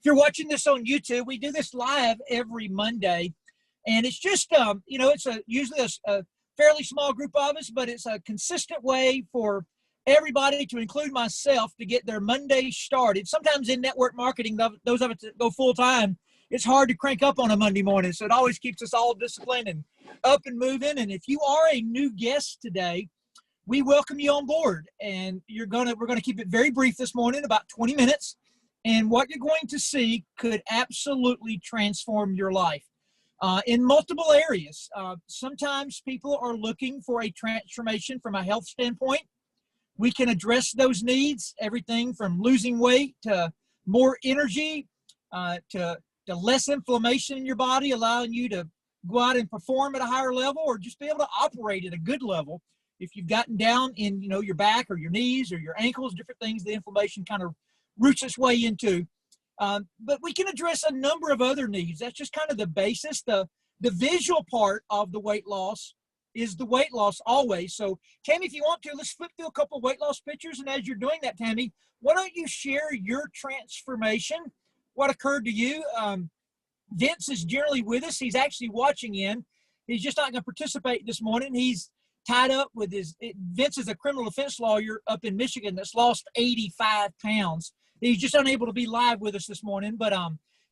you're watching this on YouTube, we do this live every Monday. And it's just, you know, it's usually a fairly small group of us, but it's a consistent way for everybody, to include myself, to get their Monday started. Sometimes in network marketing, those of us that go full time, it's hard to crank up on a Monday morning. So it always keeps us all disciplined and up and moving. And if you are a new guest today, we welcome you on board. And we're going to keep it very brief this morning, about 20 minutes. And what you're going to see could absolutely transform your life in multiple areas. Sometimes people are looking for a transformation from a health standpoint. We can address those needs, everything from losing weight to more energy, to less inflammation in your body, allowing you to go out and perform at a higher level, or just be able to operate at a good level. If you've gotten down in, you know, your back or your knees or your ankles, different things, the inflammation kind of roots its way into. But we can address a number of other needs. That's just kind of the basis. The visual part of the weight loss is the weight loss always. So Tammy, if you want to, let's flip through a couple of weight loss pictures. And as you're doing that, Tammy, why don't you share your transformation? What occurred to you? Vince is generally with us. He's actually watching in. He's just not going to participate this morning. He's tied up with Vince is a criminal defense lawyer up in Michigan that's lost 85 pounds. He's just unable to be live with us this morning. But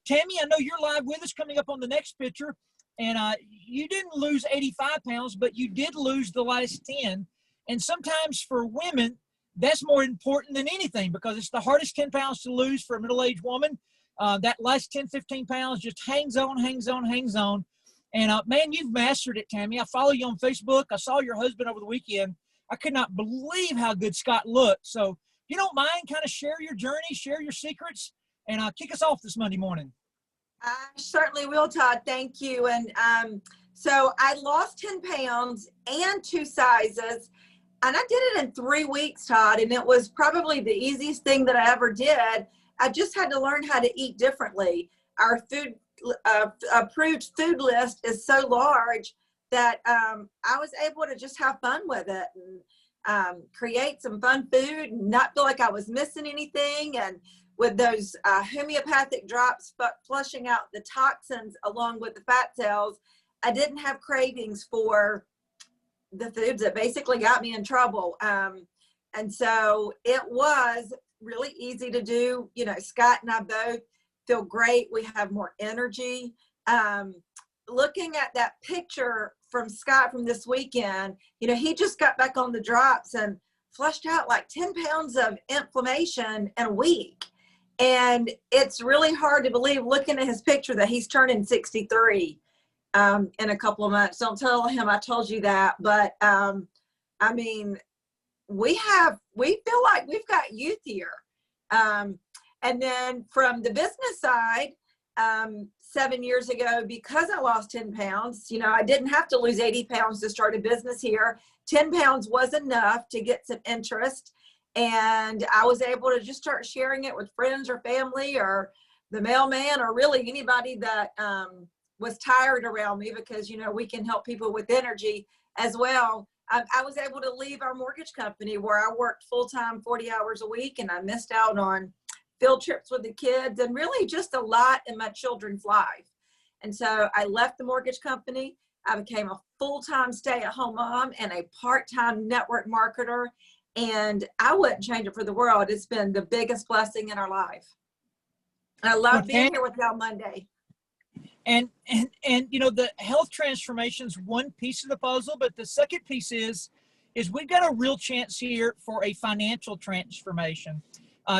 Tammy, I know you're live with us coming up on the next picture. And you didn't lose 85 pounds, but you did lose the last 10. And sometimes for women, that's more important than anything, because it's the hardest 10 pounds to lose for a middle-aged woman. That last 10, 15 pounds just hangs on. And man, you've mastered it, Tammy. I follow you on Facebook. I saw your husband over the weekend. I could not believe how good Scott looked. So if you don't mind, kind of share your journey, share your secrets, and kick us off this Monday morning. I certainly will, Todd. Thank you. And so I lost 10 pounds and 2 sizes, and I did it in 3 weeks, Todd, and it was probably the easiest thing that I ever did. I just had to learn how to eat differently. Our food approved food list is so large that I was able to just have fun with it and create some fun food and not feel like I was missing anything. And with those homeopathic drops flushing out the toxins along with the fat cells, I didn't have cravings for the foods that basically got me in trouble. And so it was really easy to do. You know, Scott and I both feel great. We have more energy. Looking at that picture from Scott from this weekend, you know, he just got back on the drops and flushed out like 10 pounds of inflammation in a week. And it's really hard to believe, looking at his picture, that he's turning 63 in a couple of months. Don't tell him I told you that. But I mean, we feel like we've got youth here. And then from the business side, 7 years ago, because I lost 10 pounds, you know, I didn't have to lose 80 pounds to start a business here. 10 pounds was enough to get some interest. And I was able to just start sharing it with friends or family or the mailman or really anybody that was tired around me, because, you know, we can help people with energy as well. I was able to leave our mortgage company where I worked full-time 40 hours a week, and I missed out on field trips with the kids and really just a lot in my children's life. And so I left the mortgage company. I became a full-time stay-at-home mom and a part-time network marketer. And I wouldn't change it for the world. It's been the biggest blessing in our life. I love being here with y'all Monday. And you know, the health transformation is one piece of the puzzle, but the second piece is we've got a real chance here for a financial transformation.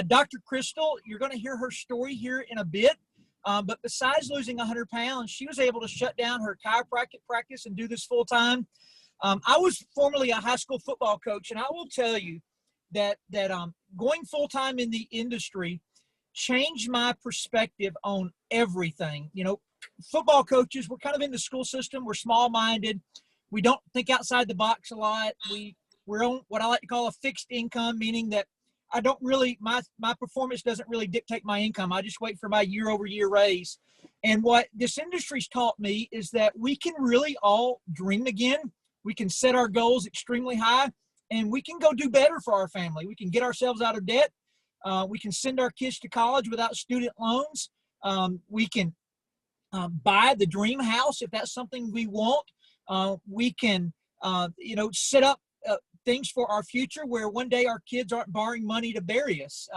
Dr. Kristal, you're going to hear her story here in a bit. But besides losing 100 pounds, she was able to shut down her chiropractic practice and do this full time. I was formerly a high school football coach, and I will tell you that going full time in the industry changed my perspective on everything. You know, football coaches, we're kind of in the school system. We're small-minded. We don't think outside the box a lot. We're on what I like to call a fixed income, meaning that I don't really, my performance doesn't really dictate my income. I just wait for my year-over-year raise. And what this industry's taught me is that we can really all dream again. We can set our goals extremely high, and we can go do better for our family. We can get ourselves out of debt. We can send our kids to college without student loans. We can buy the dream house if that's something we want. We can, set up things for our future where one day our kids aren't borrowing money to bury us.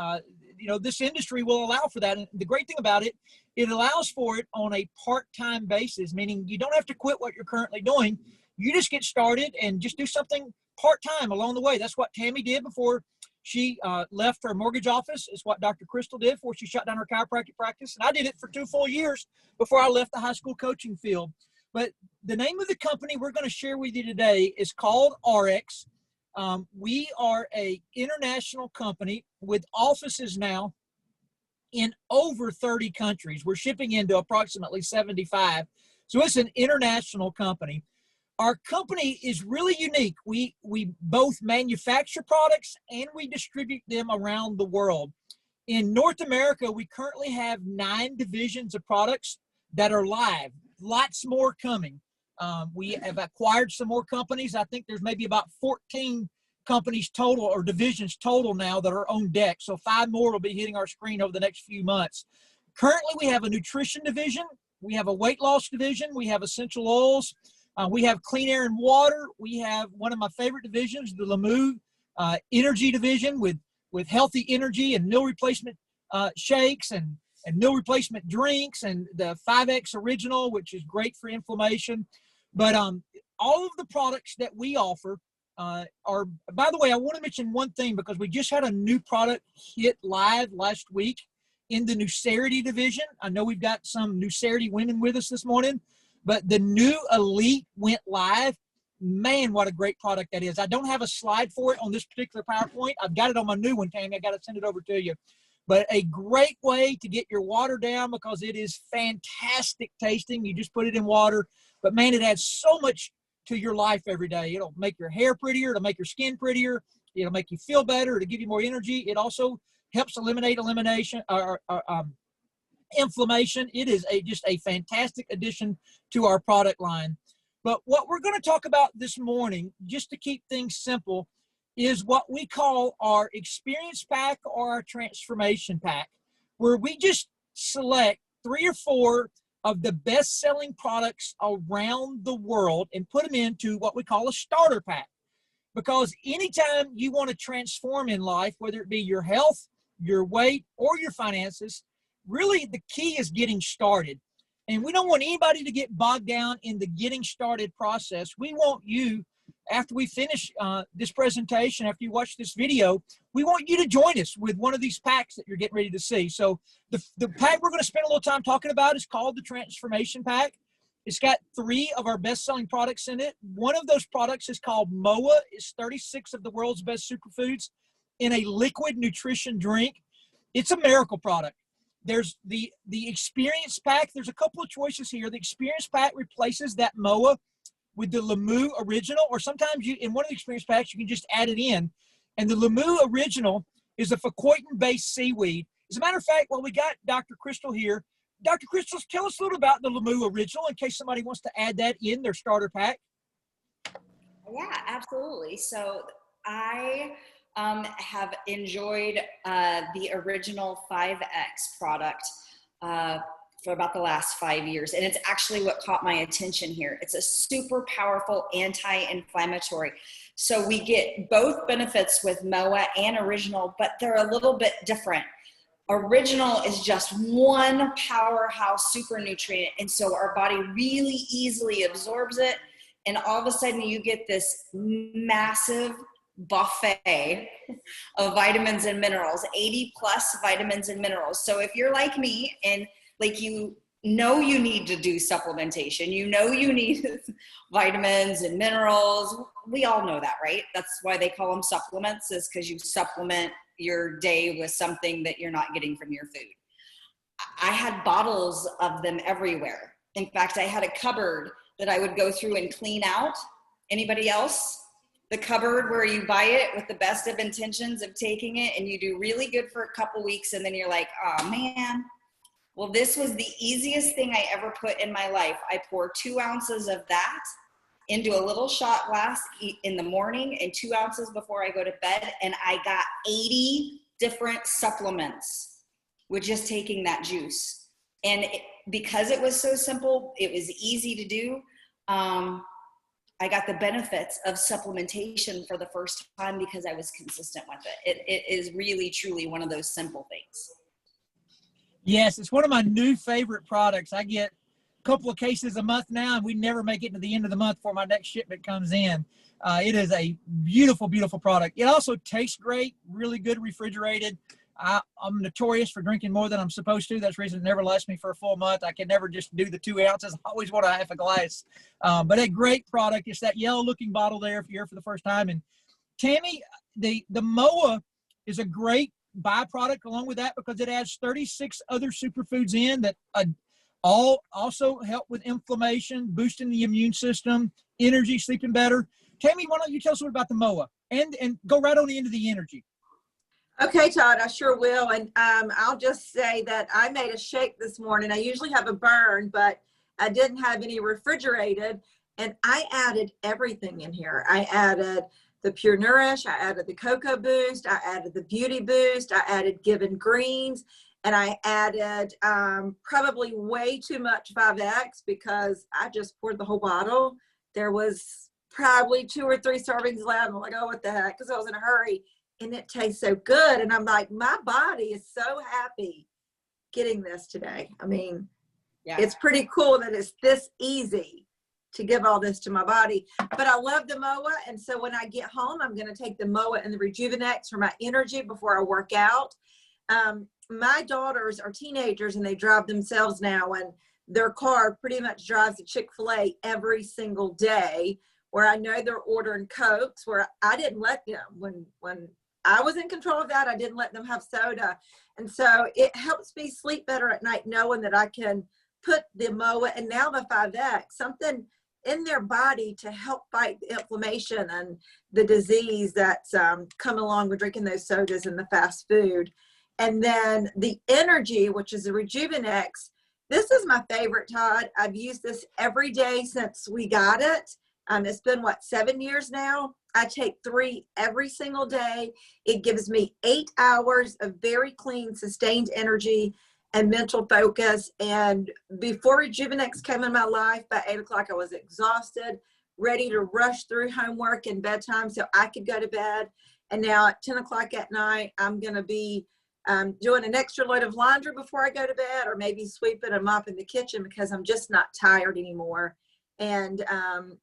This industry will allow for that. And the great thing about it, it allows for it on a part-time basis, meaning you don't have to quit what you're currently doing. You just get started and just do something part-time along the way. That's what Tammy did before she left her mortgage office. It's what Dr. Kristal did before she shut down her chiropractic practice. And I did it for 2 full years before I left the high school coaching field. But the name of the company we're going to share with you today is called ARIIX. We are an international company with offices now in over 30 countries. We're shipping into approximately 75. So it's an international company. Our company is really unique. We both manufacture products and we distribute them around the world. In North America, we currently have 9 divisions of products that are live. Lots more coming. We have acquired some more companies. I think there's maybe about 14 companies total or divisions total now that are on deck. So 5 more will be hitting our screen over the next few months. Currently, we have a nutrition division. We have a weight loss division. We have essential oils. We have clean air and water. We have one of my favorite divisions, the Lemieux energy division with healthy energy and meal replacement shakes and meal replacement drinks, and the 5X original, which is great for inflammation. But all of the products that we offer are, by the way, I want to mention one thing because we just had a new product hit live last week in the Nucerity division. I know we've got some Nucerity women with us this morning, but the new Elite went live. Man, what a great product that is. I don't have a slide for it on this particular PowerPoint. I've got it on my new one, Tammy. I got to send it over to you. But a great way to get your water down because it is fantastic tasting. You just put it in water. But, man, it adds so much to your life every day. It'll make your hair prettier. It'll make your skin prettier. It'll make you feel better. It'll give you more energy. It also helps eliminate inflammation. It is just a fantastic addition to our product line. But what we're going to talk about this morning, just to keep things simple, is what we call our experience pack or our transformation pack, where we just select 3 or 4 of the best-selling products around the world and put them into what we call a starter pack. Because anytime you want to transform in life, whether it be your health, your weight, or your finances, really the key is getting started. And we don't want anybody to get bogged down in the getting started process. We want you, after we finish this presentation, after you watch this video, we want you to join us with one of these packs that you're getting ready to see. So the pack we're going to spend a little time talking about is called the Transformation Pack. It's got 3 of our best-selling products in it. One of those products is called MOA. It's 36 of the world's best superfoods in a liquid nutrition drink. It's a miracle product. There's the Experience Pack. There's a couple of choices here. The Experience Pack replaces that MOA with the Lemieux Original, or sometimes in one of the Experience Packs, you can just add it in. And the Lemieux Original is a Fakoitin-based seaweed. As a matter of fact, while we got Dr. Kristal here, Dr. Kristal, tell us a little about the Lemieux Original in case somebody wants to add that in their starter pack. Yeah, absolutely. So I have enjoyed the original 5X product for about the last 5 years. And it's actually what caught my attention here. It's a super powerful anti-inflammatory. So we get both benefits with MOA and original, but they're a little bit different. Original is just one powerhouse super nutrient. And so our body really easily absorbs it. And all of a sudden you get this massive buffet of vitamins and minerals, 80 plus vitamins and minerals. So if you're like me and like you need to do supplementation, you need vitamins and minerals. We all know that, right? That's why they call them supplements, is because you supplement your day with something that you're not getting from your food. I had bottles of them everywhere. In fact, I had a cupboard that I would go through and clean out. Anybody else? The cupboard where you buy it with the best of intentions of taking it and you do really good for a couple weeks and then you're like, oh man. Well, this was the easiest thing I ever put in my life. I pour 2 ounces of that into a little shot glass in the morning and 2 ounces before I go to bed. And I got 80 different supplements with just taking that juice. And because it was so simple, it was easy to do. I got the benefits of supplementation for the first time because I was consistent with it. It is really, truly one of those simple things. Yes, it's one of my new favorite products. I get a couple of cases a month now, and we never make it to the end of the month before my next shipment comes in. It is a beautiful, beautiful product. It also tastes great, really good refrigerated. I'm notorious for drinking more than I'm supposed to. That's the reason it never lasts me for a full month. I can never just do the 2 ounces. I always want a half a glass. But a great product. It's that yellow looking bottle there if you're here for the first time. And Tammy, the MOA is a great byproduct along with that because it adds 36 other superfoods in that all also help with inflammation, boosting the immune system, energy, sleeping better. Tammy, why don't you tell us a little about the MOA and go right on into the energy. Okay, Todd, I sure will. And I'll just say that I made a shake this morning. I usually have a burn, but I didn't have any refrigerated. And I added everything in here. I added the Pure Nourish. I added the Cocoa Boost. I added the Beauty Boost. I added Given Greens. And I added probably way too much 5X because I just poured the whole bottle. There was probably 2 or 3 servings left. I'm like, oh, what the heck? Because I was in a hurry. And it tastes so good. And I'm like, my body is so happy getting this today. I mean, yeah. It's pretty cool that it's this easy to give all this to my body. But I love the MOA. And so when I get home, I'm going to take the MOA and the Rejuvenex for my energy before I work out. My daughters are teenagers and they drive themselves now. And their car pretty much drives to Chick-fil-A every single day, where I know they're ordering Cokes, where I didn't let them, when I was in control of that, I didn't let them have soda. And so it helps me sleep better at night knowing that I can put the MOA and now the 5X, something in their body to help fight the inflammation and the disease that's come along with drinking those sodas and the fast food. And then the energy, which is the Rejuvenex. This is my favorite, Todd. I've used this every day since we got it. It's been, 7 years now? I take 3 every single day. It gives me 8 hours of very clean, sustained energy and mental focus. And before Rejuvenex came in my life, by 8 o'clock, I was exhausted, ready to rush through homework and bedtime so I could go to bed. And now at 10 o'clock at night, I'm going to be doing an extra load of laundry before I go to bed, or maybe sweeping and mopping the kitchen because I'm just not tired anymore. And,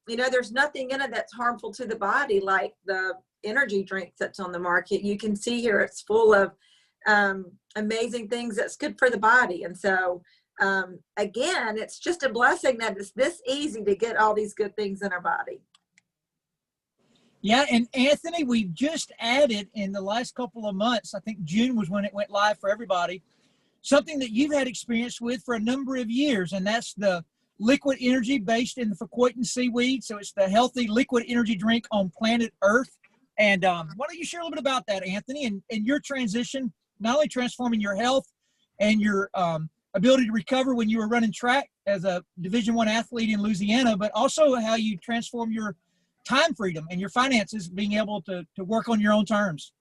there's nothing in it that's harmful to the body, like the energy drinks that's on the market. You can see here it's full of amazing things that's good for the body. And so, again, it's just a blessing that it's this easy to get all these good things in our body. Yeah, and Anthony, we've just added in the last couple of months, I think June was when it went live for everybody, something that you've had experience with for a number of years, and that's the liquid energy based in the Fuquotan seaweed. So it's the healthy liquid energy drink on planet Earth. And why don't you share a little bit about that, Anthony, and your transition, not only transforming your health and your ability to recover when you were running track as a Division I athlete in Louisiana, but also how you transform your time freedom and your finances, being able to work on your own terms.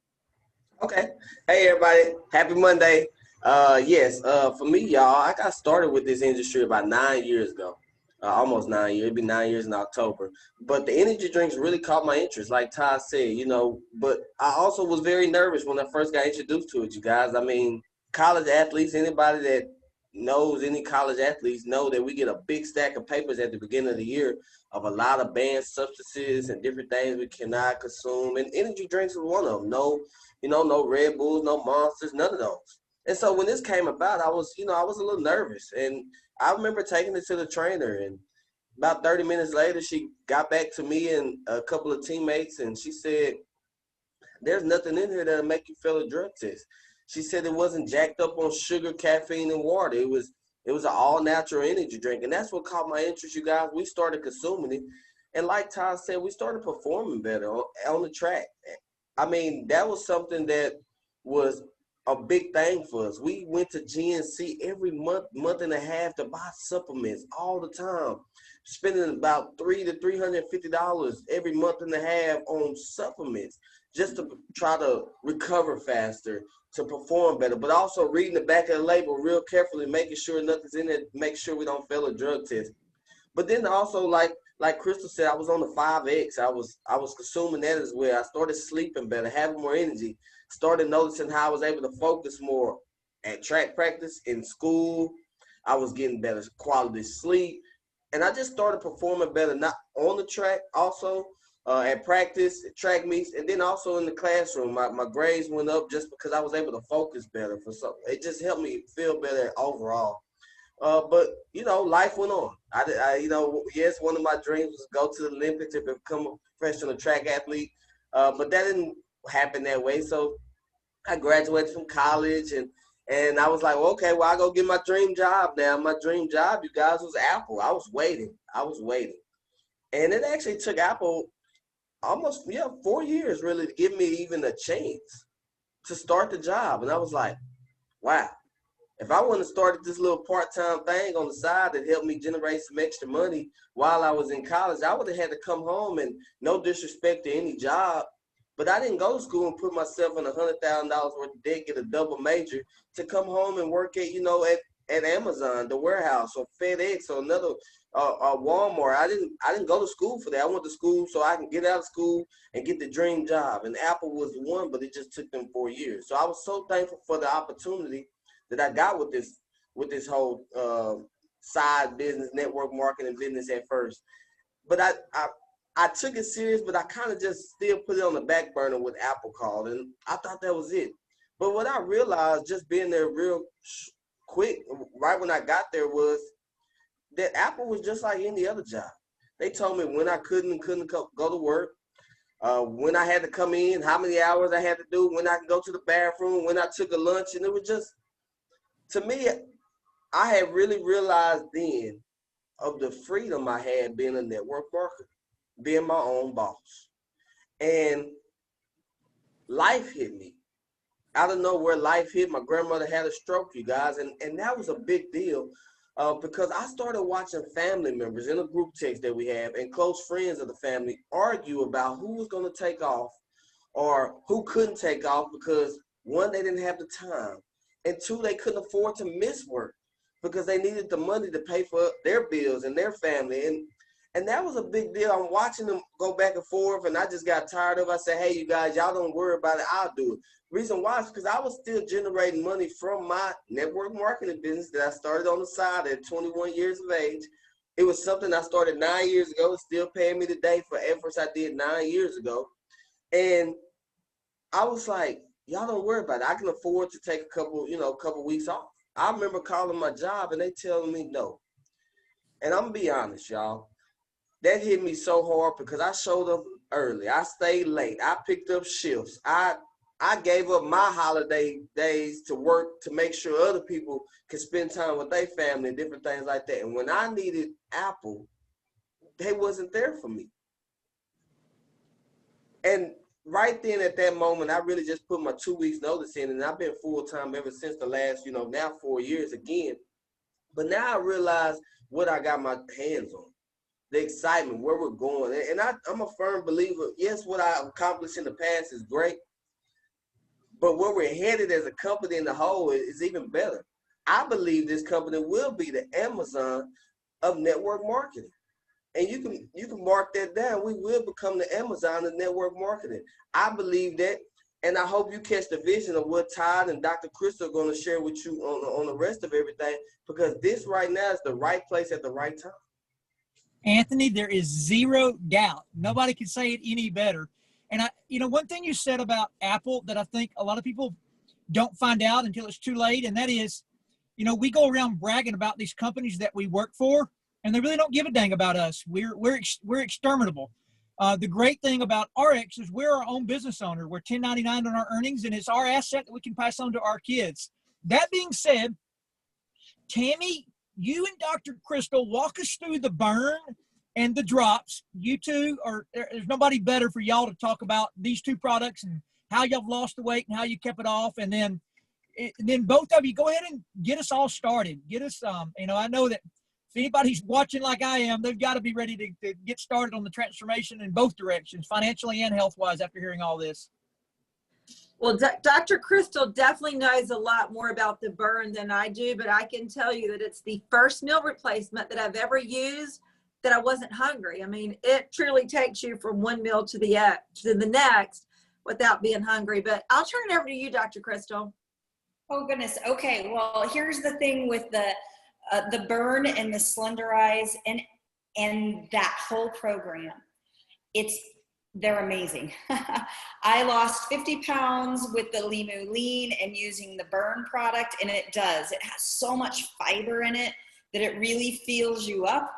Okay. Hey, everybody. Happy Monday. Yes, for me, y'all, I got started with this industry about 9 years ago, almost 9 years. It'd be 9 years in October. But the energy drinks really caught my interest, like Todd said, but I also was very nervous when I first got introduced to it, you guys. I mean, college athletes, anybody that knows any college athletes know that we get a big stack of papers at the beginning of the year of a lot of banned substances and different things we cannot consume. And energy drinks was one of them. No Red Bulls, no Monsters, none of those. And so when this came about, I was a little nervous. And I remember taking it to the trainer, and about 30 minutes later, she got back to me and a couple of teammates, and she said, there's nothing in here that'll make you fail a drug test. She said it wasn't jacked up on sugar, caffeine, and water. It was an all-natural energy drink. And that's what caught my interest, you guys. We started consuming it. And like Todd said, we started performing better on the track. I mean, that was something that was a big thing for us. We went to GNC every month and a half to buy supplements all the time, spending about $300 to $350 every month and a half on supplements just to try to recover faster, to perform better, but also reading the back of the label real carefully, making sure nothing's in it, make sure we don't fail a drug test. But then also, like Kristal said, I was on the 5X. I was consuming that as well. I started sleeping better, having more energy, started noticing how I was able to focus more at track practice, in school. I was getting better quality sleep. And I just started performing better, not on the track, also at practice, at track meets, and then also in the classroom. My grades went up just because I was able to focus better for something. It just helped me feel better overall. But, you know, life went on. Yes, one of my dreams was to go to the Olympics and become a professional track athlete. But that didn't happen that way. So I graduated from college and I was like, well, okay, well, I go get my dream job now. My dream job, you guys, was Apple. I was waiting. And it actually took Apple almost, 4 years really to give me even a chance to start the job. And I was like, wow. If I wouldn't have started this little part-time thing on the side that helped me generate some extra money while I was in college, I would have had to come home, and no disrespect to any job, but I didn't go to school and put myself in $100,000 worth of debt, get a double major to come home and work at Amazon, the warehouse, or FedEx, or another Walmart. I didn't go to school for that. I went to school so I can get out of school and get the dream job. And Apple was the one, but it just took them 4 years. So I was so thankful for the opportunity that I got with this whole side business, network marketing business at first. But I took it serious, but I kind of just still put it on the back burner with Apple called, and I thought that was it. But what I realized just being there real quick, right when I got there, was that Apple was just like any other job. They told me when I couldn't go to work, when I had to come in, how many hours I had to do, when I could go to the bathroom, when I took a lunch, and it was just, to me, I had really realized then of the freedom I had being a network marketer, being my own boss. And life hit me. Out of nowhere, life hit. My grandmother had a stroke, you guys, and that was a big deal because I started watching family members in a group text that we have and close friends of the family argue about who was going to take off or who couldn't take off because, one, they didn't have the time, and two, they couldn't afford to miss work because they needed the money to pay for their bills and their family. And that was a big deal. I'm watching them go back and forth, and I just got tired of it. I said, hey, you guys, y'all don't worry about it. I'll do it. Reason why is because I was still generating money from my network marketing business that I started on the side at 21 years of age. It was something I started 9 years ago. It's still paying me today for efforts I did 9 years ago. And I was like, y'all don't worry about it. I can afford to take a couple weeks off. I remember calling my job and they telling me no. And I'm going to be honest, y'all. That hit me so hard because I showed up early. I stayed late. I picked up shifts. I gave up my holiday days to work to make sure other people could spend time with their family and different things like that. And when I needed Apple, they wasn't there for me. And right then at that moment, I really just put my 2 weeks notice in, and I've been full-time ever since the last, now 4 years again. But now I realize what I got my hands on, the excitement, where we're going. And I'm a firm believer, yes, what I accomplished in the past is great, but where we're headed as a company in the whole is even better. I believe this company will be the Amazon of network marketing. And you can mark that down. We will become the Amazon of network marketing. I believe that, and I hope you catch the vision of what Todd and Dr. Kristal are going to share with you on the rest of everything, because this right now is the right place at the right time. Anthony, there is zero doubt. Nobody can say it any better. And one thing you said about Apple that I think a lot of people don't find out until it's too late, and that is, we go around bragging about these companies that we work for, and they really don't give a dang about us. We're exterminable. The great thing about ARIIX is we're our own business owner. We're 1099 on our earnings, and it's our asset that we can pass on to our kids. That being said, Tammy, you and Dr. Kristal walk us through the burn and the drops. You two there's nobody better for y'all to talk about these two products and how y'all lost the weight and how you kept it off. And then then both of you go ahead and get us all started. Get us, I know that if anybody's watching like I am, they've got to be ready to get started on the transformation in both directions, financially and health-wise, after hearing all this. Well, Dr. Kristal definitely knows a lot more about the burn than I do, but I can tell you that it's the first meal replacement that I've ever used that I wasn't hungry. I mean, it truly takes you from one meal to the next without being hungry. But I'll turn it over to you, Dr. Kristal. Oh goodness. Okay. Well, here's the thing with the burn and the slenderize and that whole program. They're amazing. I lost 50 pounds with the Limu Lean and using the burn product, and it has so much fiber in it that it really fills you up.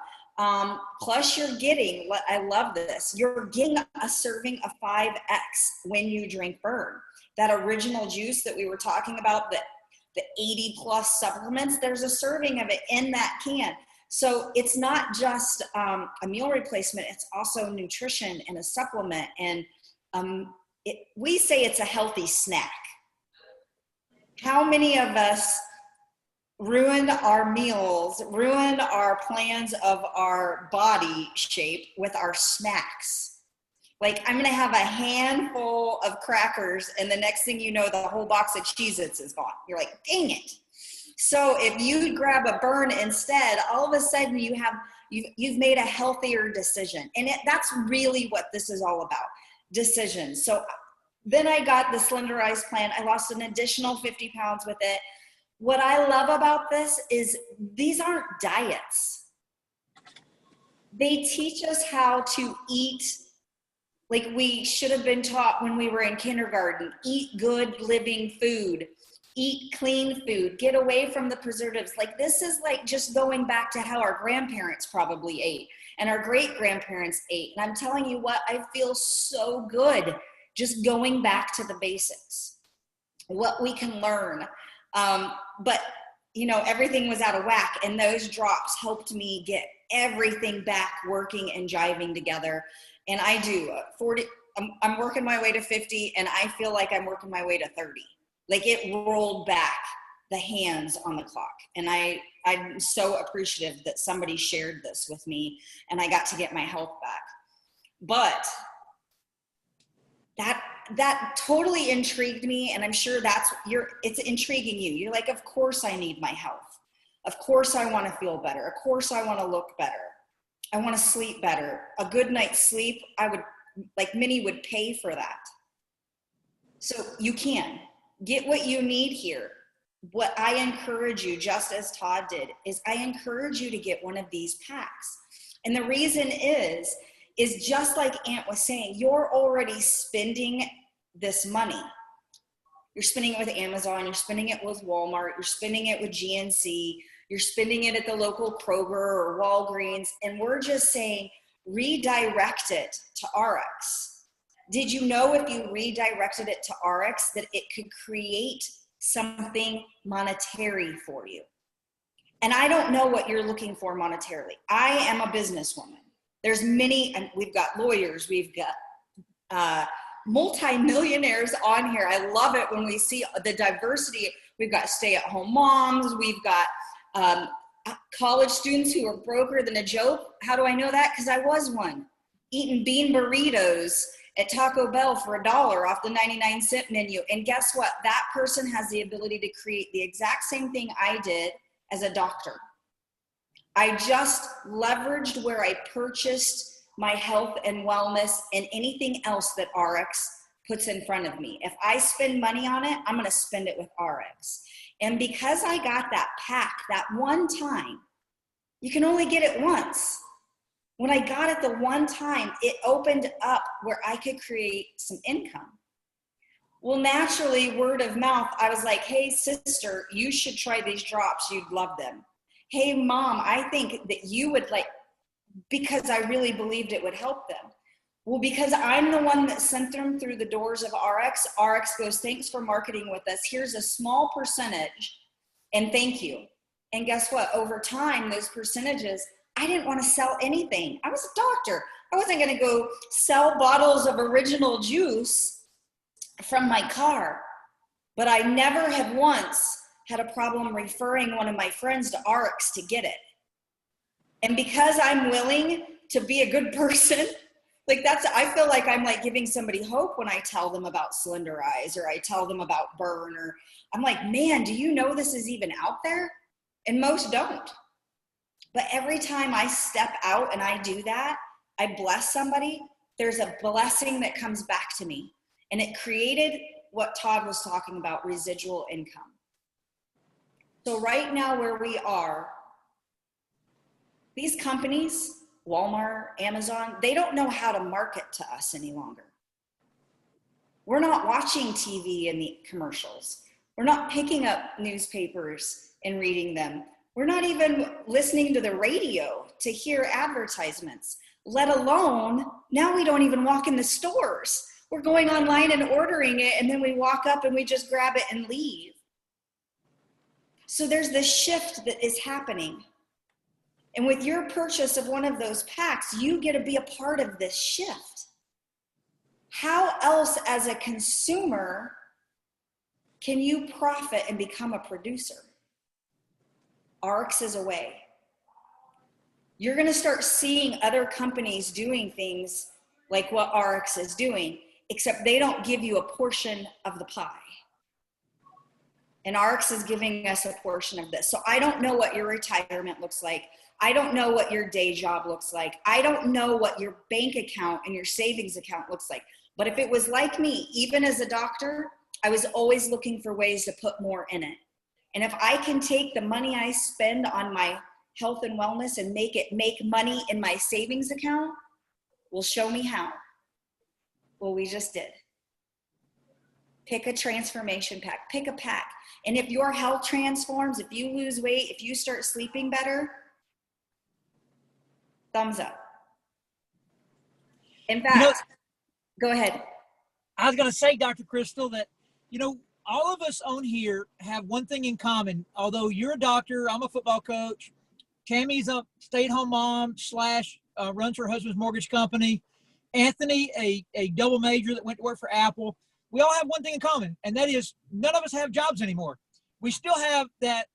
Plus you're getting, I love this, you're getting a serving of 5X when you drink burn. That original juice that we were talking about, the 80 plus supplements, there's a serving of it in that can. So it's not just a meal replacement, it's also nutrition and a supplement. And we say it's a healthy snack. How many of us ruin our meals, ruin our plans of our body shape with our snacks? Like, I'm going to have a handful of crackers, and the next thing you know, the whole box of Cheez-Its is gone. You're like, dang it. So if you grab a burn instead, all of a sudden you've made a healthier decision. And that's really what this is all about, decisions. So then I got the Slenderize plan. I lost an additional 50 pounds with it. What I love about this is these aren't diets. They teach us how to eat like we should have been taught when we were in kindergarten. Eat good living food. Eat clean food, get away from the preservatives. Like, this is like just going back to how our grandparents probably ate and our great grandparents ate. And I'm telling you what, I feel so good just going back to the basics, what we can learn. But everything was out of whack, and those drops helped me get everything back working and jiving together. And I do 40, I'm working my way to 50, and I feel like I'm working my way to 30. Like, it rolled back the hands on the clock. And I'm so appreciative that somebody shared this with me and I got to get my health back. But that totally intrigued me. And I'm sure it's intriguing you. You're like, of course I need my health. Of course I want to feel better. Of course I want to look better. I want to sleep better. A good night's sleep, Minnie would pay for that. So you can. Get what you need here. What I encourage you, just as Todd did, is I encourage you to get one of these packs. And the reason is just like Aunt was saying, you're already spending this money. You're spending it with Amazon, you're spending it with Walmart, you're spending it with GNC, you're spending it at the local Kroger or Walgreens, and we're just saying, redirect it to ARIIX. Did you know if you redirected it to ARIIX that it could create something monetary for you? And I don't know what you're looking for monetarily. I am a businesswoman. There's many, and we've got lawyers, we've got multi-millionaires on here. I love it when we see the diversity. We've got stay-at-home moms. We've got college students who are broker than a joke. How do I know that? Because I was one, eating bean burritos at Taco Bell for $1 off the 99-cent menu. And guess what? That person has the ability to create the exact same thing I did as a doctor. I just leveraged where I purchased my health and wellness and anything else that ARIIX puts in front of me. If I spend money on it, I'm going to spend it with ARIIX. And because I got that pack that one time, you can only get it once. When I got it the one time, it opened up where I could create some income. Well, naturally, word of mouth, I was like, hey, sister, you should try these drops. You'd love them. Hey, mom, I think that you would like, because I really believed it would help them. Well, because I'm the one that sent them through the doors of ARIIX, ARIIX goes, thanks for marketing with us. Here's a small percentage, and thank you. And guess what? Over time, those percentages, I didn't want to sell anything. I was a doctor. I wasn't going to go sell bottles of original juice from my car. but I never have once had a problem referring one of my friends to ARIIX to get it. And because I'm willing to be a good person, like I feel like I'm like giving somebody hope when I tell them about Slender Eyes, or I tell them about burn, or I'm like, man, do you know this is even out there? And most don't. But every time I step out and I do that, I bless somebody, there's a blessing that comes back to me. And it created what Todd was talking about, residual income. So right now where we are, these companies, Walmart, Amazon, they don't know how to market to us any longer. We're not watching TV in the commercials. We're not picking up newspapers and reading them. We're not even listening to the radio to hear advertisements, let alone, now we don't even walk in the stores. We're going online and ordering it, and then we walk up and we just grab it and leave. So there's this shift that is happening. And with your purchase of one of those packs, you get to be a part of this shift. How else as a consumer can you profit and become a producer? ARIIX is a way. You're going to start seeing other companies doing things like what ARIIX is doing, except they don't give you a portion of the pie. And ARIIX is giving us a portion of this. So I don't know what your retirement looks like. I don't know what your day job looks like. I don't know what your bank account and your savings account looks like. But if it was like me, even as a doctor, I was always looking for ways to put more in it. And if I can take the money I spend on my health and wellness and make it make money in my savings account, well, show me how. Well, we just did. Pick a transformation pack, pick a pack. And if your health transforms, if you lose weight, if you start sleeping better, thumbs up. In fact, go ahead. I was going to say, Dr. Kristal, that, all of us on here have one thing in common. Although you're a doctor, I'm a football coach, Tammy's a stay-at-home mom / runs her husband's mortgage company, Anthony, a double major that went to work for Apple. We all have one thing in common, and that is none of us have jobs anymore. We still have that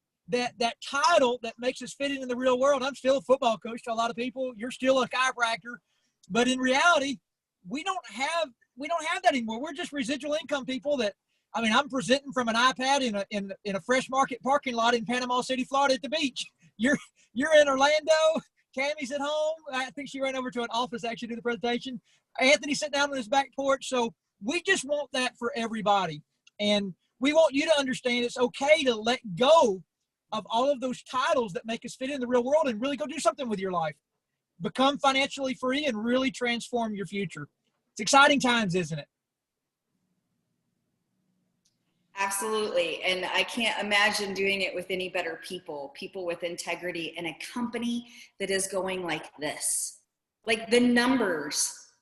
title that makes us fit in the real world. I'm still a football coach to a lot of people. You're still a chiropractor, but in reality, we don't have that anymore. We're just residual income people that, I'm presenting from an iPad in a Fresh Market parking lot in Panama City, Florida at the beach. You're in Orlando. Tammy's at home. I think she ran over to an office actually to do the presentation. Anthony sat down on his back porch. So we just want that for everybody. And we want you to understand it's okay to let go of all of those titles that make us fit in the real world and really go do something with your life. Become financially free and really transform your future. It's exciting times, isn't it? Absolutely. And I can't imagine doing it with any better people with integrity, and a company that is going like this. Like the numbers,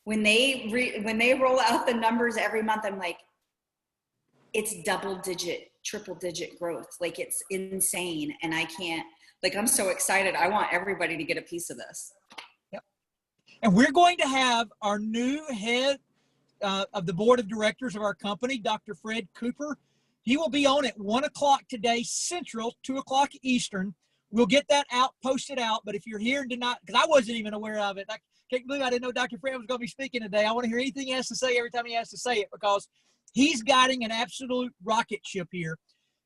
when they roll out the numbers every month, I'm like, it's double-digit, triple-digit growth. Like it's insane. And I'm so excited. I want everybody to get a piece of this. Yep. And we're going to have our new head of the board of directors of our company, Dr. Fred Cooper. He will be on at 1 o'clock today, Central, 2 o'clock Eastern. We'll get that out, posted out. But if you're here and did not, because I wasn't even aware of it. I can't believe I didn't know Dr. Fred was going to be speaking today. I want to hear anything he has to say every time he has to say it, because he's guiding an absolute rocket ship here.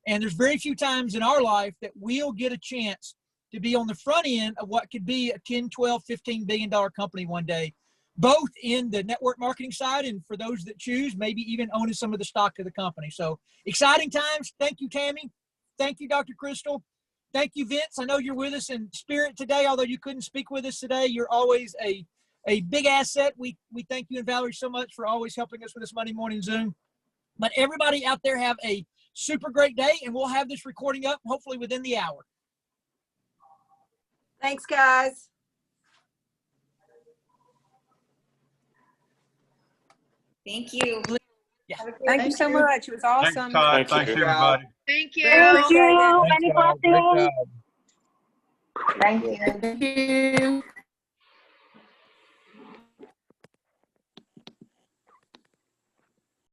And there's very few times in our life that we'll get a chance to be on the front end of what could be a 10, 12, $15 billion company one day, both in the network marketing side and for those that choose, maybe even owning some of the stock of the company. So exciting times. Thank you, Tammy. Thank you, Dr. Kristal. Thank you, Vince. I know you're with us in spirit today, although you couldn't speak with us today. You're always a big asset. We thank you and Valerie so much for always helping us with this Monday morning Zoom. But everybody out there have a super great day, and we'll have this recording up hopefully within the hour. Thanks, guys. Thank you. Yeah. Thank you so much. It was awesome. Thanks, Todd. Thanks, everybody. Thank you. Appreciate it. Many blessings. Great job. Thank you.